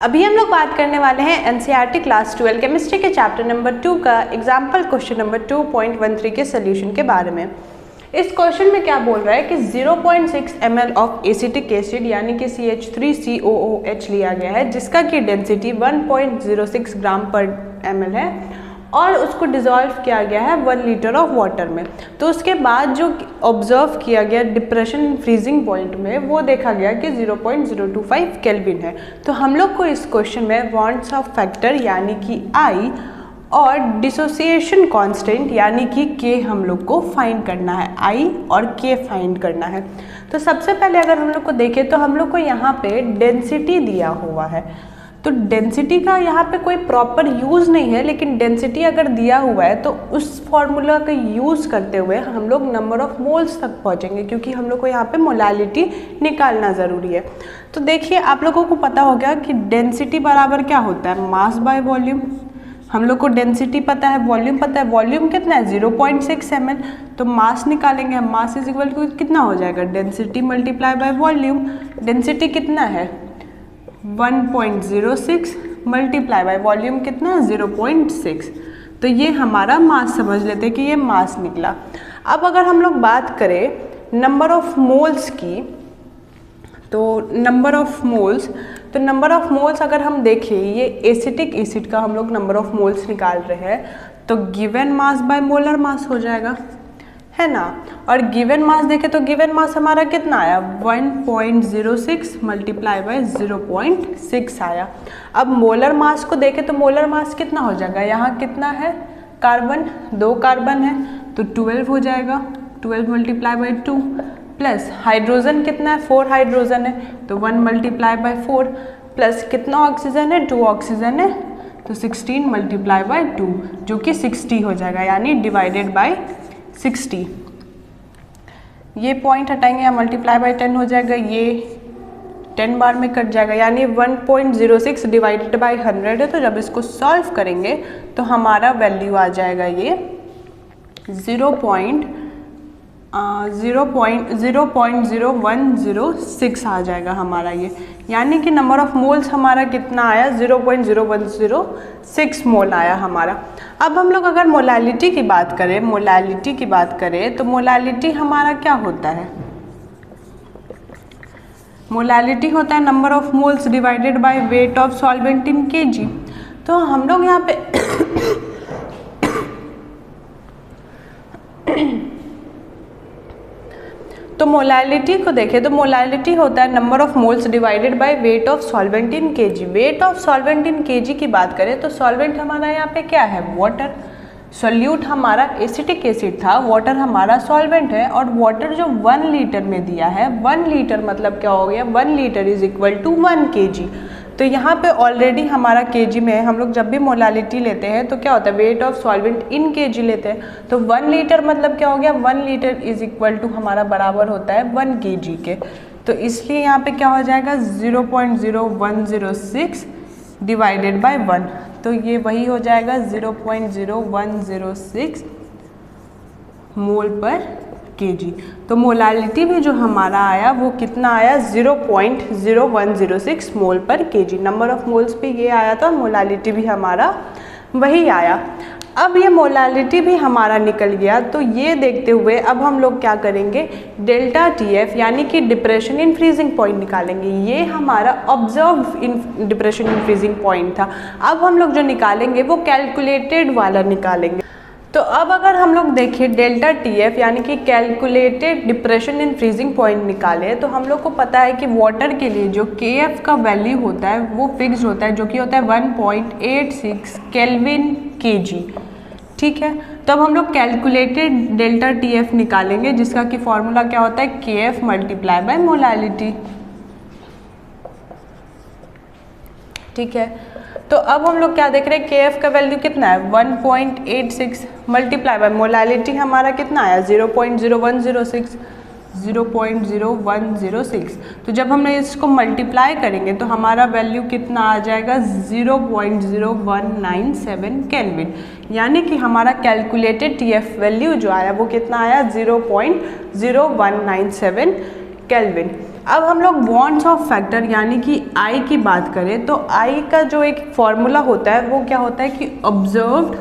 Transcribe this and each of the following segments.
अभी हम लोग बात करने वाले हैं एनसीईआरटी क्लास 12 केमिस्ट्री के चैप्टर नंबर 2 का एग्जाम्पल क्वेश्चन नंबर 2.13 के सोल्यूशन के बारे में। इस क्वेश्चन में क्या बोल रहा है कि 0.6 ml ऑफ एसिटिक एसिड यानी कि CH3COOH लिया गया है जिसका की डेंसिटी 1.06 ग्राम पर ml है और उसको डिज़ोल्व किया गया है 1 लीटर ऑफ वाटर में। तो उसके बाद जो ऑब्जर्व किया गया डिप्रेशन इन फ्रीजिंग पॉइंट में वो देखा गया कि 0.025 केल्विन है। तो हम लोग को इस क्वेश्चन में वॉन्ट्स ऑफ फैक्टर यानी कि I और डिसोसिएशन कांस्टेंट यानी कि K हम लोग को फाइंड करना है, I और K फाइंड करना है। तो सबसे पहले अगर हम लोग को देखें तो हम लोग को यहाँ पे डेंसिटी दिया हुआ है। तो डेंसिटी का यहाँ पे कोई प्रॉपर यूज़ नहीं है, लेकिन डेंसिटी अगर दिया हुआ है तो उस फॉर्मूला का यूज़ करते हुए हम लोग नंबर ऑफ मोल्स तक पहुँचेंगे क्योंकि हम लोग को यहाँ पे मोलालिटी निकालना ज़रूरी है। तो देखिए आप लोगों को पता हो गया कि डेंसिटी बराबर क्या होता है, मास बाय वॉल्यूम। हम लोग को डेंसिटी पता है, वॉल्यूम पता है। वॉल्यूम कितना है 0.6 ml। तो मास निकालेंगे हम, मास इज इक्वल टू कितना हो जाएगा, density multiply by volume. Density कितना है 1.06 मल्टीप्लाई बाय वॉल्यूम कितना है 0.6। तो ये हमारा मास समझ लेते हैं कि ये मास निकला। अब अगर हम लोग बात करें नंबर ऑफ मोल्स की, तो नंबर ऑफ मोल्स अगर हम देखें ये एसिटिक एसिड का हम लोग नंबर ऑफ मोल्स निकाल रहे हैं तो given mass by molar mass हो जाएगा, है ना। और गिवन मास देखें तो गिवन मास हमारा कितना आया 1.06 मल्टीप्लाई बाय 0.6 आया। अब मोलर मास को देखें तो मोलर मास कितना हो जाएगा, यहाँ कितना है कार्बन, 2 कार्बन है तो 12 हो जाएगा, 12 मल्टीप्लाई बाय 2 प्लस हाइड्रोजन कितना है 4 हाइड्रोजन है तो 1 मल्टीप्लाई बाय 4 प्लस कितना ऑक्सीजन है 2 ऑक्सीजन है तो 16 मल्टीप्लाई बाय 2 जो कि 60 हो जाएगा, यानी डिवाइडेड बाय 60। ये पॉइंट हटाएंगे या मल्टीप्लाई बाय 10 हो जाएगा, ये 10 बार में कट जाएगा, यानी 1.06 डिवाइडेड बाय 100 है। तो जब इसको सॉल्व करेंगे तो हमारा वैल्यू आ जाएगा ये 0.0106 आ जाएगा हमारा ये, यानी कि नंबर ऑफ मोल्स हमारा कितना आया 0.0106 मोल आया हमारा। अब हम लोग अगर मोलालिटी की बात करें तो मोलालिटी हमारा क्या होता है, मोलालिटी होता है number of moles divided by weight of solvent in KG. तो हम लोग यहाँ पे तो मोलालिटी को देखें तो मोलालिटी होता है number of moles divided by weight of solvent in KG. Weight of solvent in KG की बात करें तो सॉल्वेंट हमारा यहाँ पे क्या है वाटर, सोल्यूट हमारा एसिटिक एसिड था, वाटर हमारा सॉल्वेंट है। और वाटर जो 1 लीटर में दिया है, 1 लीटर मतलब क्या हो गया 1 litre is equal to 1 kg। तो यहाँ पे ऑलरेडी हमारा केजी में हम लोग जब भी मोलालिटी लेते हैं तो क्या होता है weight of solvent in KG लेते हैं। तो 1 लीटर मतलब क्या हो गया 1 लीटर इज इक्वल टू हमारा बराबर होता है 1 kg के। तो इसलिए यहाँ पे क्या हो जाएगा 0.0106 डिवाइडेड बाय 1, तो ये वही हो जाएगा 0.0106 मोल पर केजी। तो मोलालिटी भी जो हमारा आया वो कितना आया 0.0106 मोल पर केजी। नंबर ऑफ मोल्स पे ये आया था, मोलालिटी भी हमारा वही आया। अब ये मोलालिटी भी हमारा निकल गया, तो ये देखते हुए अब हम लोग क्या करेंगे डेल्टा TF यानी कि डिप्रेशन इन फ्रीजिंग पॉइंट निकालेंगे। ये हमारा observe in depression in freezing point था। अब हम लोग जो निकालेंगे वो कैलकुलेटेड वाला निकालेंगे। तो अब अगर हम लोग देखें डेल्टा TF यानी कि calculated depression in freezing point निकाले तो हम लोग को पता है कि वाटर के लिए जो KF का वैल्यू होता है वो फिक्स होता है, जो कि होता है 1.86 केल्विन kg, ठीक है। तो अब हम लोग कैलकुलेटेड डेल्टा TF निकालेंगे जिसका कि फॉर्मूला क्या होता है KF मल्टीप्लाई बाय मोलालिटी, ठीक है। तो अब हम लोग क्या देख रहे हैं KF का वैल्यू कितना है 1.86 मल्टीप्लाई बाय मोलालिटी हमारा कितना आया 0.0106। तो जब हमने इसको मल्टीप्लाई करेंगे तो हमारा वैल्यू कितना आ जाएगा 0.0197 केल्विन, यानी कि हमारा कैलकुलेटेड TF वैल्यू जो आया वो कितना आया 0.0197 केल्विन। अब हम लोग वॉन्ट्स ऑफ फैक्टर यानी कि आई की बात करें तो आई का जो एक फॉर्मूला होता है वो क्या होता है कि observed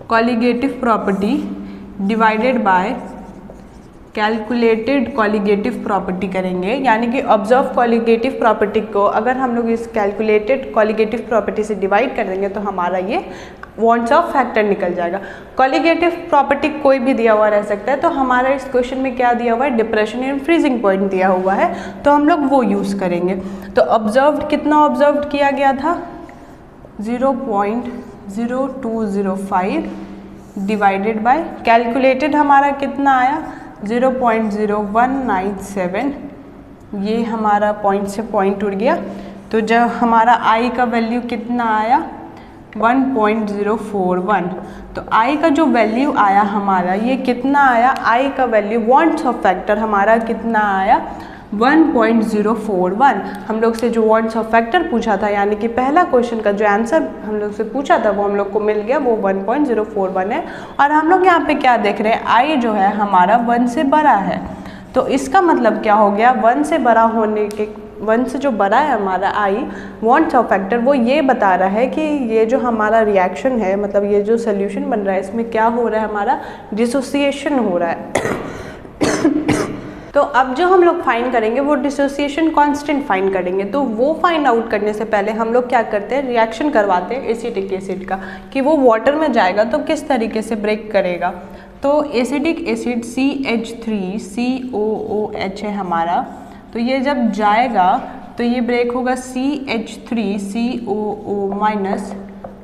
colligative property divided by calculated colligative property करेंगे। यानी कि ऑब्जर्व कॉलिगेटिव प्रॉपर्टी को अगर हम लोग इस कैलकुलेटेड कॉलिगेटिव प्रॉपर्टी से डिवाइड कर देंगे तो हमारा ये वॉन्ट्स ऑफ फैक्टर निकल जाएगा। कॉलिगेटिव प्रॉपर्टी कोई भी दिया हुआ रह सकता है, तो हमारा इस क्वेश्चन में क्या दिया हुआ है, डिप्रेशन एंड फ्रीजिंग पॉइंट दिया हुआ है, तो हम लोग वो यूज़ करेंगे। तो ऑब्जर्व्ड कितना ऑब्जर्व्ड किया गया था 0.0205 डिवाइडेड बाय कैलकुलेटेड हमारा कितना आया 0.0197, ये हमारा पॉइंट से पॉइंट उड़ गया। तो जब हमारा आई का वैल्यू कितना आया 1.041, तो आई का जो वैल्यू आया हमारा ये कितना आया, आई का वैल्यू वॉन्ट्स ऑफ फैक्टर हमारा कितना आया 1.041। हम लोग से जो वॉन्ट्स ऑफ फैक्टर पूछा था यानी कि पहला क्वेश्चन का जो आंसर हम लोग से पूछा था वो हम लोग को मिल गया, वो 1.041 है। और हम लोग यहाँ पे क्या देख रहे हैं, आई जो है हमारा 1 से बड़ा है, तो इसका मतलब क्या हो गया 1 से बड़ा होने के 1 से जो बड़ा है हमारा आई वॉन्ट्स ऑफ फैक्टर, वो ये बता रहा है कि ये जो हमारा रिएक्शन है मतलब ये जो सोल्यूशन बन रहा है इसमें क्या हो रहा है, हमारा डिसोसिएशन हो रहा है। तो अब जो हम लोग फाइंड करेंगे वो डिसोसिएशन कांस्टेंट फाइंड करेंगे। तो वो फाइंड आउट करने से पहले हम लोग क्या करते हैं, रिएक्शन करवाते हैं एसिटिक एसिड का कि वो वाटर में जाएगा तो किस तरीके से ब्रेक करेगा। तो एसिटिक एसिड CH3COOH है हमारा, तो ये जब जाएगा तो ये ब्रेक होगा CH3COO-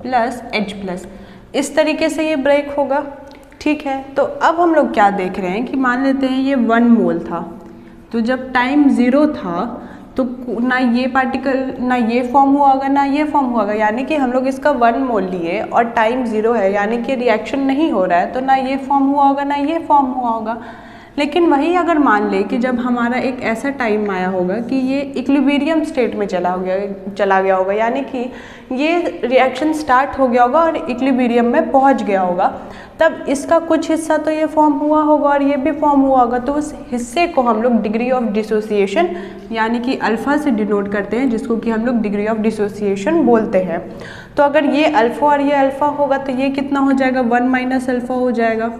प्लस H+, इस तरीके से ये ब्रेक होगा। ठीक है, तो अब हम लोग क्या देख रहे हैं कि मान लेते हैं ये 1 मोल था, तो जब टाइम 0 था तो ना ये पार्टिकल ना ये फॉर्म हुआ होगा ना ये फॉर्म हुआ होगा, यानी कि हम लोग इसका 1 मोल लिए और टाइम 0 है यानी कि रिएक्शन नहीं हो रहा है, तो ना ये फॉर्म हुआ होगा ना ये फॉर्म हुआ होगा। लेकिन वही अगर मान ले कि जब हमारा एक ऐसा टाइम आया होगा कि ये इक्विलिब्रियम स्टेट में चला गया होगा, यानी कि ये रिएक्शन स्टार्ट हो गया होगा और इक्विलिब्रियम में पहुंच गया होगा, तब इसका कुछ हिस्सा तो ये फॉर्म हुआ होगा और ये भी फॉर्म हुआ होगा, तो उस हिस्से को हम लोग डिग्री ऑफ डिसोसिएशन यानी कि अल्फ़ा से डिनोट करते हैं, जिसको कि हम लोग डिग्री ऑफ डिसोसिएशन बोलते हैं। तो अगर ये अल्फ़ा और ये अल्फ़ा होगा तो ये कितना हो जाएगा 1 माइनस अल्फ़ा हो जाएगा।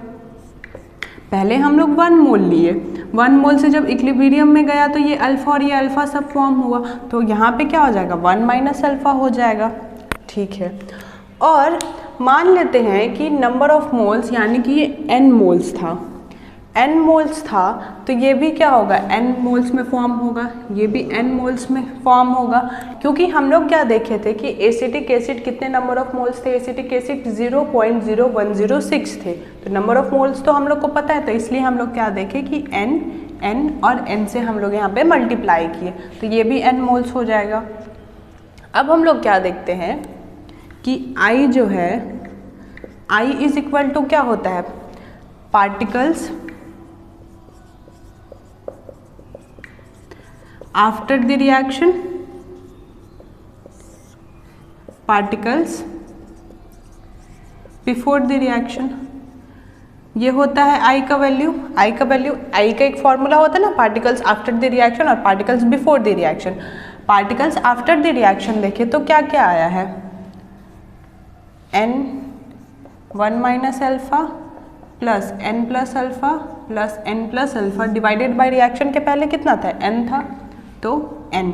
पहले हम लोग 1 मोल लिए, 1 मोल से जब इक्विलिब्रियम में गया तो ये अल्फ़ा और ये अल्फ़ा सब फॉर्म हुआ, तो यहाँ पे क्या हो जाएगा 1 माइनस अल्फ़ा हो जाएगा। ठीक है, और मान लेते हैं कि नंबर ऑफ मोल्स यानी कि ये n मोल्स था, n मोल्स था, तो ये भी क्या होगा n मोल्स में फॉर्म होगा, ये भी n मोल्स में फॉर्म होगा, क्योंकि हम लोग क्या देखे थे कि एसिटिक एसिड कितने नंबर ऑफ मोल्स थे, एसिटिक एसिड 0.0106 थे, तो नंबर ऑफ मोल्स तो हम लोग को पता है, तो इसलिए हम लोग क्या देखे कि n और n से हम लोग यहाँ पे मल्टीप्लाई किए, तो ये भी n मोल्स हो जाएगा। अब हम लोग क्या देखते हैं कि I जो है I इज इक्वल टू क्या होता है, particles after the reaction, particles before the reaction, ये होता है I का वैल्यू। I का एक फॉर्मूला होता है ना, पार्टिकल्स आफ्टर द रिएक्शन और particles before the reaction. Particles after the reaction देखें तो क्या क्या आया है, n 1 minus alpha plus n plus alpha plus n plus alpha divided by reaction के पहले कितना था n था, तो n।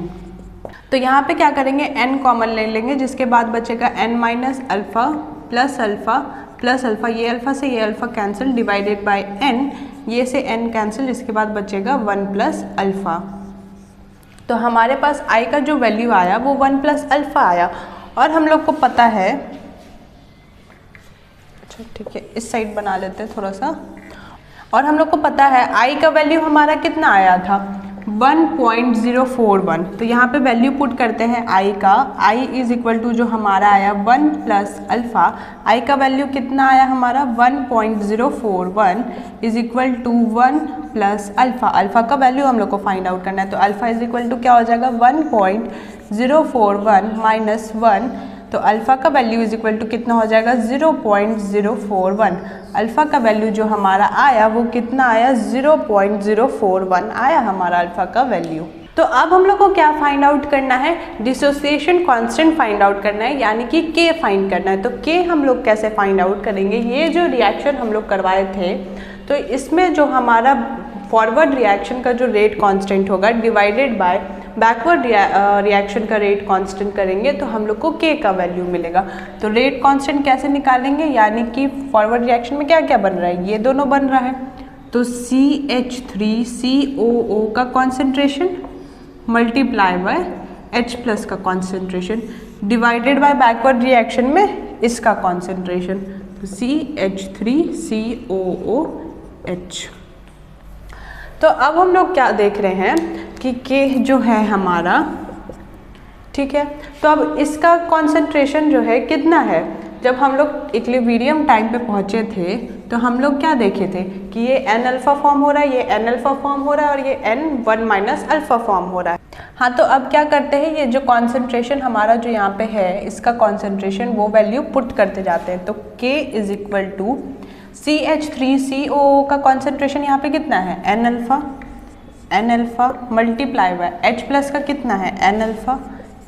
तो यहाँ पे क्या करेंगे n कॉमन ले लेंगे, जिसके बाद बचेगा n minus alpha plus alpha plus alpha, ये अल्फ़ा से ये alpha cancel divided by n, ये से n कैंसिल, इसके बाद बचेगा 1 प्लस अल्फ़ा। तो हमारे पास I का जो वैल्यू आया वो 1 प्लस अल्फ़ा आया, और हम लोग को पता है, अच्छा ठीक है इस साइड बना लेते हैं थोड़ा सा, और हम लोग को पता है I का वैल्यू हमारा कितना आया था 1.041, तो यहाँ पे वैल्यू पुट करते हैं I का, I इज इक्वल टू जो हमारा आया 1 प्लस अल्फ़ा, I का वैल्यू कितना आया हमारा 1.041 is equal to 1 plus alpha, alpha का वैल्यू हम लोग को फाइंड आउट करना है, तो अल्फ़ा इज इक्वल टू क्या हो जाएगा 1.041 माइनस 1, तो अल्फ़ा का वैल्यू इज इक्वल टू कितना हो जाएगा 0.041। अल्फ़ा का वैल्यू जो हमारा आया वो कितना आया 0.041 आया हमारा अल्फ़ा का वैल्यू। तो अब हम लोग को क्या फाइंड आउट करना है, डिसोसिएशन कांस्टेंट फाइंड आउट करना है, यानी कि के फाइंड करना है। तो के हम लोग कैसे फाइंड आउट करेंगे, ये जो रिएक्शन हम लोग करवाए थे तो इसमें जो हमारा फॉरवर्ड रिएक्शन का जो रेट कांस्टेंट होगा डिवाइडेड बाय बैकवर्ड रिएक्शन का रेट कांस्टेंट करेंगे तो हम लोग को के का वैल्यू मिलेगा। तो रेट कांस्टेंट कैसे निकालेंगे, यानी कि फॉरवर्ड रिएक्शन में क्या क्या बन रहा है, ये दोनों बन रहा है, तो CH3COO का कॉन्सेंट्रेशन मल्टीप्लाई बाय H+ का concentration divided by backward reaction में इसका कॉन्सेंट्रेशन, तो CH3COOH। तो अब हम लोग क्या देख रहे हैं कि K जो है हमारा, ठीक है, तो अब इसका कॉन्सेंट्रेशन जो है कितना है। जब हम लोग इक्विलिब्रियम टाइम पे पहुँचे थे तो हम लोग क्या देखे थे कि ये N अल्फ़ा फॉर्म हो रहा है, ये N अल्फ़ा फॉर्म हो रहा है और ये N1 - अल्फ़ा फॉर्म हो रहा है। हाँ, तो अब क्या करते हैं, ये जो कॉन्सेंट्रेशन हमारा जो यहाँ पे है इसका कॉन्सेंट्रेशन वो वैल्यू पुट करते जाते हैं। तो K is equal to CH3COO का कॉन्सेंट्रेशन यहाँ पे कितना है N alpha multiply by H+ का कितना है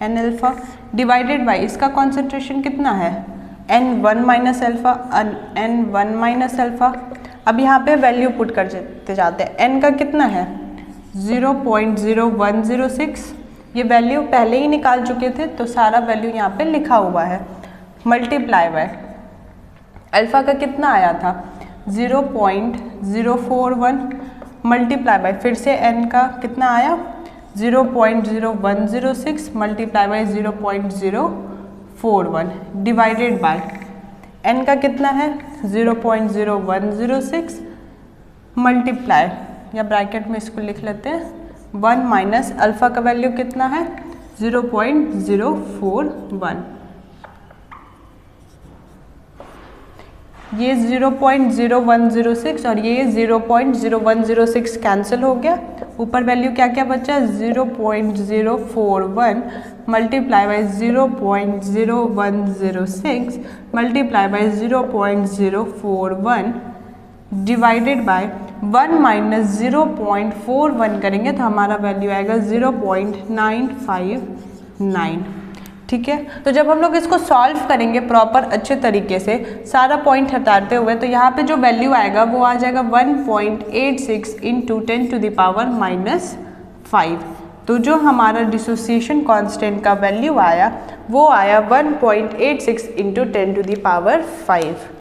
N अल्फ़ा डिवाइडेड बाय इसका कॉन्सेंट्रेशन कितना है N1 - अल्फ़ा। अब यहाँ पे वैल्यू पुट करते जाते हैं। N का कितना है 0.0106, ये वैल्यू पहले ही निकाल चुके थे तो सारा वैल्यू यहाँ पे लिखा हुआ है, मल्टीप्लाई बाय अल्फ़ा का कितना आया था 0.041 मल्टीप्लाई बाय फिर से N का कितना आया 0.0106 multiply by 0.041 divided by N का कितना है 0.0106 मल्टीप्लाई, या ब्रैकेट में इसको लिख लेते हैं 1 - अल्फ़ा का वैल्यू कितना है 0.041। ये 0.0106 और ये 0.0106 कैंसिल हो गया, ऊपर वैल्यू क्या क्या बचा 0.041 multiply by 0.0106 multiply by 0.041 divided by 1 - 0.41 करेंगे तो हमारा वैल्यू आएगा 0.959। ठीक है, तो जब हम लोग इसको सॉल्व करेंगे प्रॉपर अच्छे तरीके से सारा पॉइंट हटाते हुए तो यहाँ पे जो वैल्यू आएगा वो आ जाएगा 1.86 × 10⁻⁻5। तो जो हमारा डिसोसिएशन कांस्टेंट का वैल्यू आया वो आया 1.86 × 10⁻5।